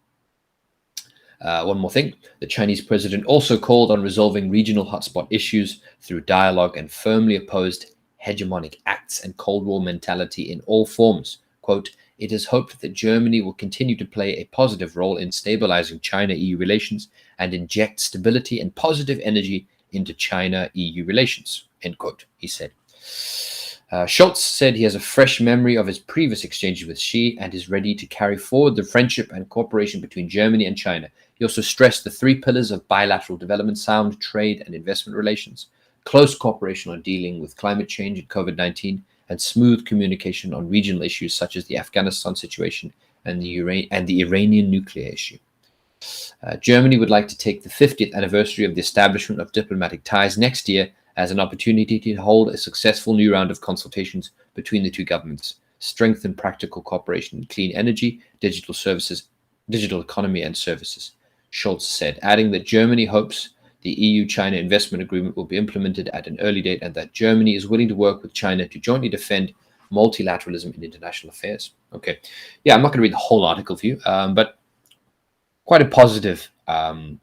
more thing. The Chinese president also called on resolving regional hotspot issues through dialogue and firmly opposed hegemonic acts and Cold War mentality in all forms. Quote, "It is hoped that Germany will continue to play a positive role in stabilizing China-EU relations and inject stability and positive energy into China-EU relations," end quote, he said. Scholz said he has a fresh memory of his previous exchanges with Xi and is ready to carry forward the friendship and cooperation between Germany and China. He also stressed the three pillars of bilateral development: sound trade and investment relations, close cooperation on dealing with climate change and COVID-19, and smooth communication on regional issues such as the Afghanistan situation and the Iranian nuclear issue. Germany would like to take the 50th anniversary of the establishment of diplomatic ties next year as an opportunity to hold a successful new round of consultations between the two governments, strengthen practical cooperation in clean energy, digital services, digital economy and services, Scholz said, adding that Germany hopes the EU-China investment agreement will be implemented at an early date and that Germany is willing to work with China to jointly defend multilateralism in international affairs. Okay. Yeah, I'm not going to read the whole article for you, but quite a positive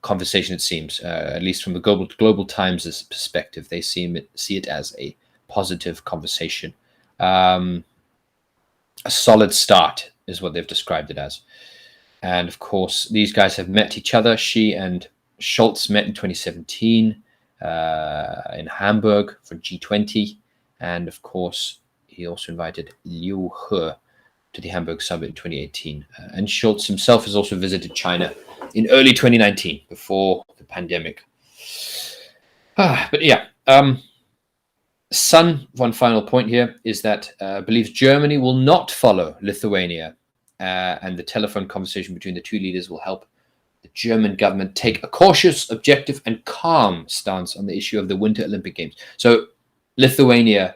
conversation, it seems, at least from the Global Times' perspective. They see it as a positive conversation. A solid start is what they've described it as. And of course, these guys have met each other. Xi and Scholz met in 2017 in Hamburg for G20. And of course, he also invited Liu He to the Hamburg summit in 2018. And Scholz himself has also visited China in early 2019, before the pandemic. But yeah, Sun, one final point here, is that believes Germany will not follow Lithuania, and the telephone conversation between the two leaders will help the German government take a cautious, objective, and calm stance on the issue of the Winter Olympic Games. So Lithuania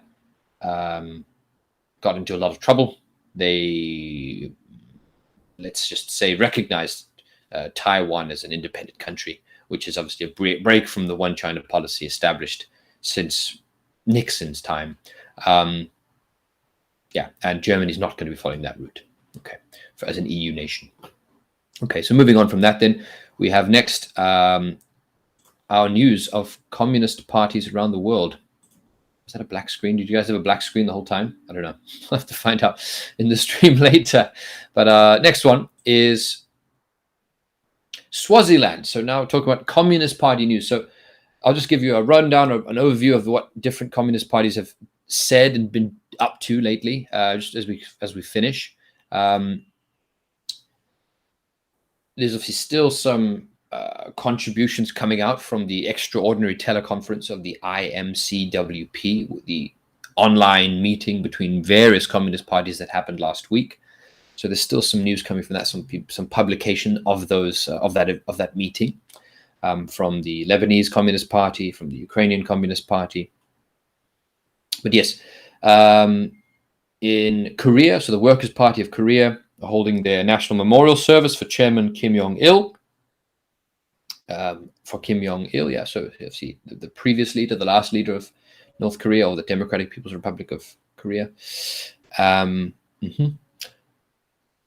got into a lot of trouble. They, let's just say, recognized Taiwan as an independent country, which is obviously a break from the one China policy established since Nixon's time. Yeah, and Germany's not going to be following that route, okay, as an EU nation. Okay, so moving on from that, then we have next our news of communist parties around the world. Was that a black screen? Did you guys have a black screen the whole time? I don't know. I'll have to find out in the stream later. But next one is Swaziland. So now we're talking about Communist Party news. So I'll just give you a rundown, an overview of what different communist parties have said and been up to lately, just as we finish. There's obviously still some contributions coming out from the extraordinary teleconference of the IMCWP, the online meeting between various communist parties that happened last week. So there's still some news coming from that, some publication of those of that meeting, from the Lebanese Communist Party, from the Ukrainian Communist Party. But yes, in Korea, so the Workers' Party of Korea are holding their national memorial service for Chairman Kim Jong-il. Yeah. So see the previous leader, the last leader of North Korea, or the Democratic People's Republic of Korea.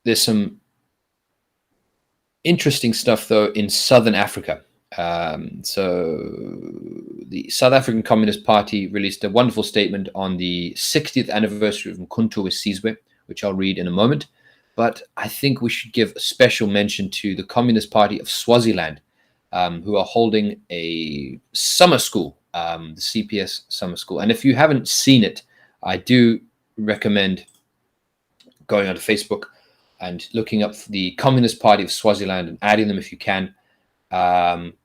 There's some interesting stuff though in Southern Africa. So the South African Communist Party released a wonderful statement on the 60th anniversary of Mkhonto weSizwe, which I'll read in a moment. But I think we should give a special mention to the Communist Party of Swaziland, who are holding a summer school, the CPS summer school. And if you haven't seen it, I do recommend going onto Facebook and looking up the Communist Party of Swaziland and adding them if you can.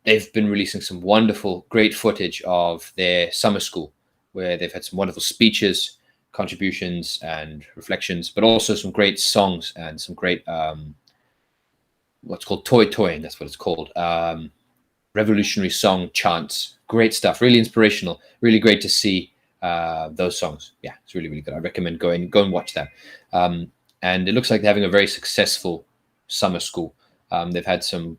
They've been releasing some wonderful, great footage of their summer school, where they've had some wonderful speeches, contributions, and reflections, but also some great songs and some great what's called toying. That's what it's called. Revolutionary song chants. Great stuff. Really inspirational. Really great to see those songs. Yeah, it's really, really good. I recommend go and watch that. And it looks like they're having a very successful summer school. They've had some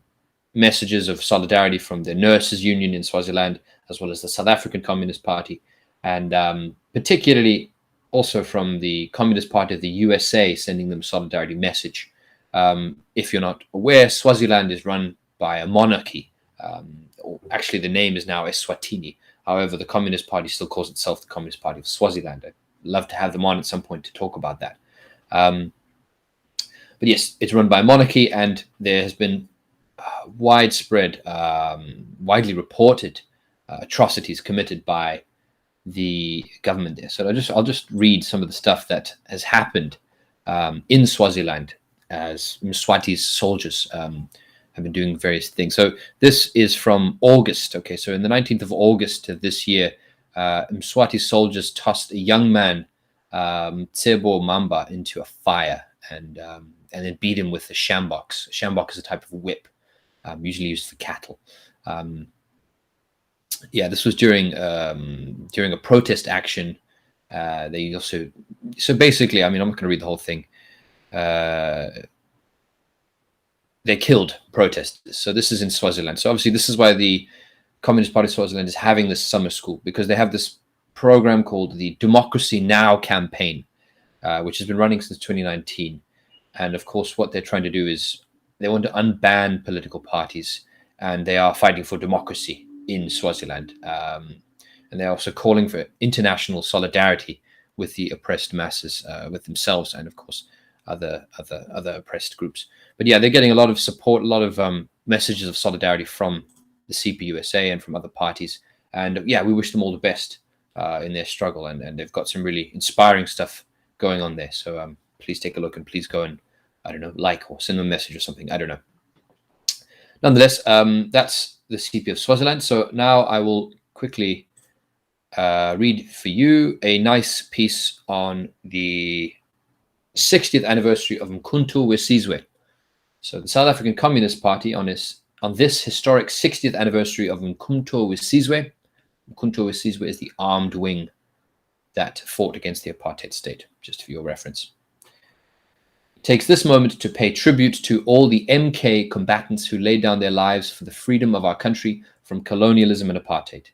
messages of solidarity from the nurses union in Swaziland, as well as the South African Communist Party, and particularly also from the Communist Party of the USA, sending them a solidarity message. If you're not aware, Swaziland is run by a monarchy. Actually, the name is now Eswatini. However, the Communist Party still calls itself the Communist Party of Swaziland. I'd love to have them on at some point to talk about that. But yes, it's run by a monarchy, and there has been widespread, widely reported atrocities committed by the government there. So I'll just read some of the stuff that has happened in Swaziland as Mswati's soldiers have been doing various things. So this is from August. Okay, so in the 19th of August of this year, Mswati soldiers tossed a young man, Tsebo Mamba, into a fire and then beat him with a sjambok. Sjambok is a type of whip, usually used for cattle. Yeah, this was during a protest action. They also, so basically, I mean, I'm not going to read the whole thing. They killed protesters. So this is in Swaziland. So obviously, this is why the Communist Party of Swaziland is having this summer school, because they have this program called the Democracy Now campaign, which has been running since 2019. And of course, what they're trying to do is they want to unban political parties, and they are fighting for democracy in Swaziland. And and they're also calling for international solidarity with the oppressed masses, with themselves, and of course other oppressed groups. But yeah, they're getting a lot of support, a lot of messages of solidarity from the CPUSA and from other parties. And yeah, we wish them all the best in their struggle, and they've got some really inspiring stuff going on there. So please take a look, and please go and, I don't know, like or send them a message or something. I don't know. Nonetheless, that's the CP of Swaziland. So now I will quickly read for you a nice piece on the 60th anniversary of Mkhonto weSizwe. So the South African Communist Party, on this historic 60th anniversary of Mkhonto weSizwe is the armed wing that fought against the apartheid state, just for your reference. Takes this moment to pay tribute to all the MK combatants who laid down their lives for the freedom of our country from colonialism and apartheid.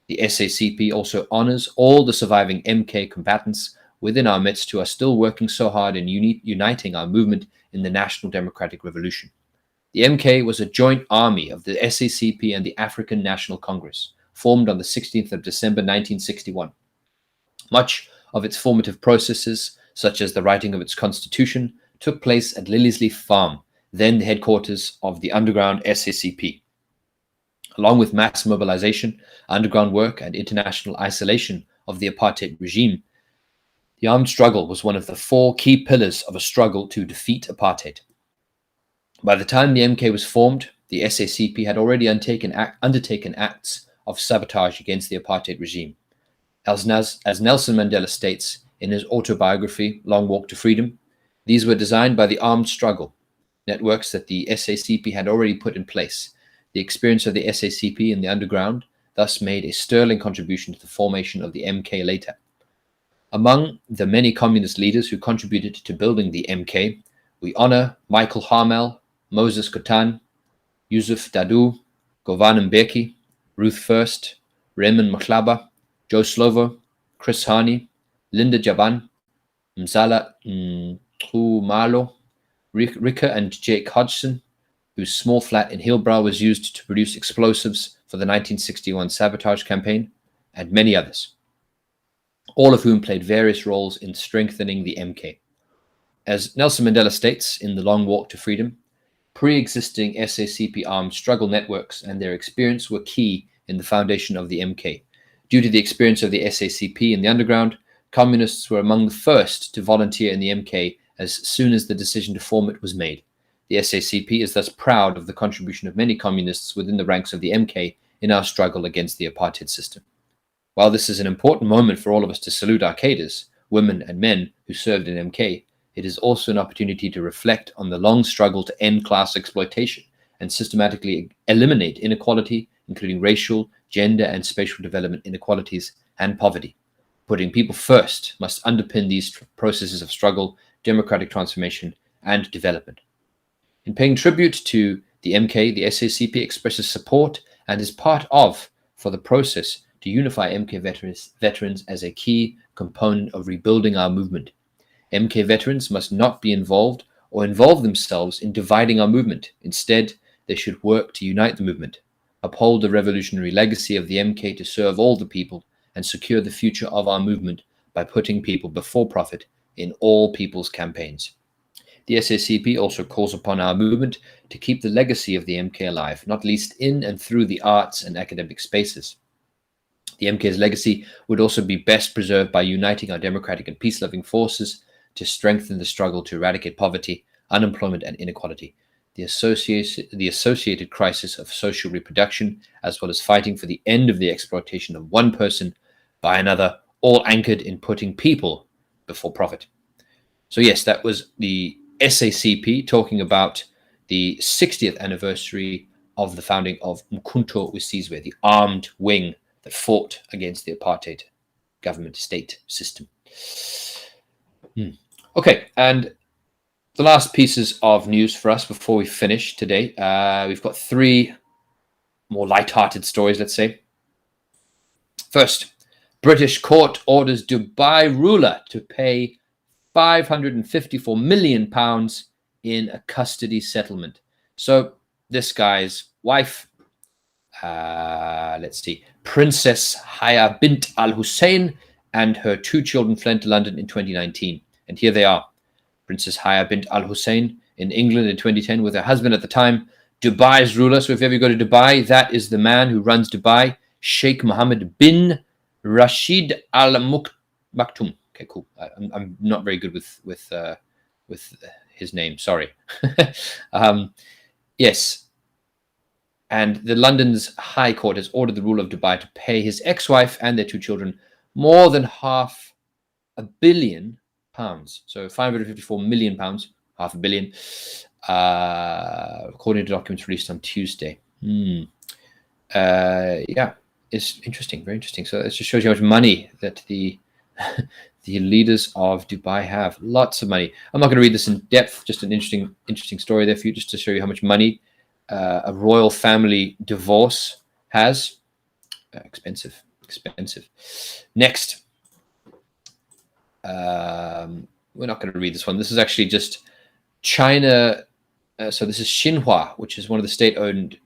The SACP also honors all the surviving MK combatants within our midst who are still working so hard in uniting our movement in the National Democratic Revolution. The MK was a joint army of the SACP and the African National Congress, formed on the 16th of December 1961. Much of its formative processes, such as the writing of its constitution, took place at Liliesleaf Farm, then the headquarters of the underground SACP. Along with mass mobilization, underground work, and international isolation of the apartheid regime, the armed struggle was one of the 4 key pillars of a struggle to defeat apartheid. By the time the MK was formed, the SACP had already undertaken acts of sabotage against the apartheid regime. As Nelson Mandela states in his autobiography, Long Walk to Freedom, these were designed by the armed struggle, networks that the SACP had already put in place. The experience of the SACP in the underground thus made a sterling contribution to the formation of the MK later. Among the many communist leaders who contributed to building the MK, we honor Michael Harmel, Moses Kotan, Yusuf Dadoo, Govan Mbeki, Ruth First, Raymond Mhlaba, Joe Slovo, Chris Hani, Linda Jaban, Mzala Nxumalo, Rika and Jake Hodgson, whose small flat in Hillbrow was used to produce explosives for the 1961 sabotage campaign, and many others, all of whom played various roles in strengthening the MK. As Nelson Mandela states in The Long Walk to Freedom, pre-existing SACP armed struggle networks and their experience were key in the foundation of the MK. Due to the experience of the SACP in the underground, communists were among the first to volunteer in the MK as soon as the decision to form it was made. The SACP is thus proud of the contribution of many communists within the ranks of the MK in our struggle against the apartheid system. While this is an important moment for all of us to salute our cadres, women and men who served in MK, it is also an opportunity to reflect on the long struggle to end class exploitation and systematically eliminate inequality, including racial, gender, and spatial development inequalities and poverty. Putting people first must underpin these processes of struggle, democratic transformation, and development. In paying tribute to the MK, the SACP expresses support and is part of for the process to unify MK veterans as a key component of rebuilding our movement. MK veterans must not be involved or involve themselves in dividing our movement. Instead, they should work to unite the movement, uphold the revolutionary legacy of the MK to serve all the people, and secure the future of our movement by putting people before profit in all people's campaigns. The SACP also calls upon our movement to keep the legacy of the MK alive, not least in and through the arts and academic spaces. The MK's legacy would also be best preserved by uniting our democratic and peace-loving forces to strengthen the struggle to eradicate poverty, unemployment, and inequality, the associated crisis of social reproduction, as well as fighting for the end of the exploitation of one person by another, all anchored in putting people before profit. So yes, that was the SACP talking about the 60th anniversary of the founding of Mkhonto weSizwe, the armed wing that fought against the apartheid government state system. Okay, and the last pieces of news for us before we finish today. We've got 3 more light-hearted stories, let's say. First, British court orders Dubai ruler to pay £554 million in a custody settlement. So this guy's wife Let's see. Princess Haya bint Al Hussein and her 2 children fled to London in 2019. And here they are. Princess Haya bint Al Hussein in England in 2010 with her husband at the time, Dubai's ruler. So if you ever go to Dubai, that is the man who runs Dubai, Sheikh Mohammed bin Rashid Al Maktoum. Okay, cool. I'm not very good with his name. Sorry. Yes. And the London's High Court has ordered the ruler of Dubai to pay his ex-wife and their 2 children more than £500 million. So £554 million, £500 million, according to documents released on Tuesday. Yeah, it's interesting, very interesting. So it just shows you how much money that the the leaders of Dubai have. Lots of money. I'm not going to read this in depth. Just an interesting story there for you, just to show you how much money a royal family divorce has. Expensive. Next. We're not going to read this one. This is actually just China. So this is Xinhua, which is one of the state-owned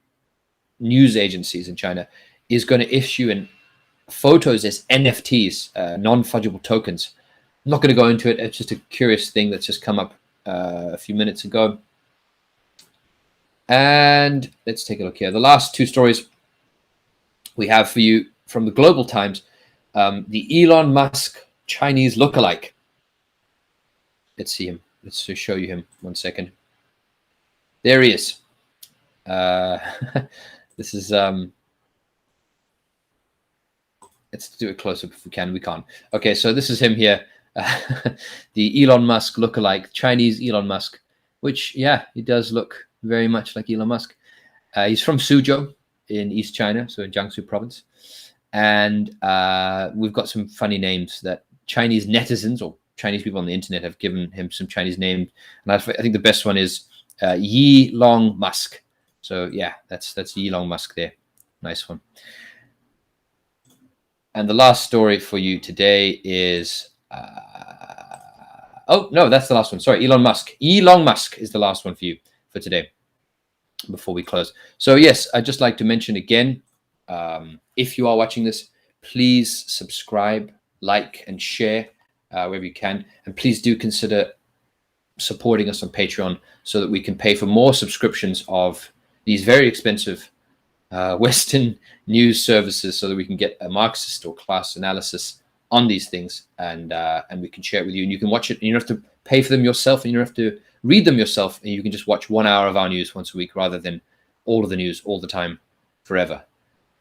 news agencies in China, is going to issue photos as NFTs, non-fungible tokens. I'm not going to go into it. It's just a curious thing that's just come up a few minutes ago. And let's take a look here. The last 2 stories we have for you from the Global Times, the Elon Musk Chinese lookalike. Let's see him. Let's just show you him. 1 second. There he is. This is let's do it close up if we can. We can't. Okay, so this is him here. The Elon Musk lookalike, Chinese Elon Musk, which, yeah, he does look very much like Elon Musk. He's from Suzhou in East China, so in Jiangsu province. And we've got some funny names that Chinese netizens or Chinese people on the internet have given him some Chinese names. And I think the best one is Yi Long Musk. So yeah, that's Yi Long Musk there. Nice one. And the last story for you today is oh no, that's the last one. Sorry, Elon Musk. Elon Musk is the last one for you for today before we close. So yes, I'd just like to mention again, if you are watching this, please subscribe, like, and share wherever you can. And please do consider supporting us on Patreon so that we can pay for more subscriptions of these very expensive Western news services, so that we can get a Marxist or class analysis on these things, and we can share it with you, and you can watch it, and you don't have to pay for them yourself, and you don't have to read them yourself, and you can just watch 1 hour of our news once a week rather than all of the news all the time forever.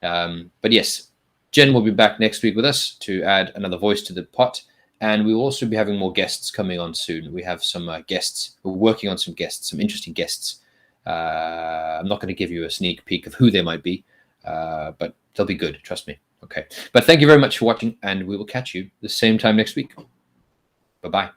But yes, Jen will be back next week with us to add another voice to the pot, and we will also be having more guests coming on soon. We have some guests. We're working on some guests, some interesting guests. I'm not going to give you a sneak peek of who they might be, but they'll be good, trust me. Okay, but thank you very much for watching, and we will catch you the same time next week. Bye-bye.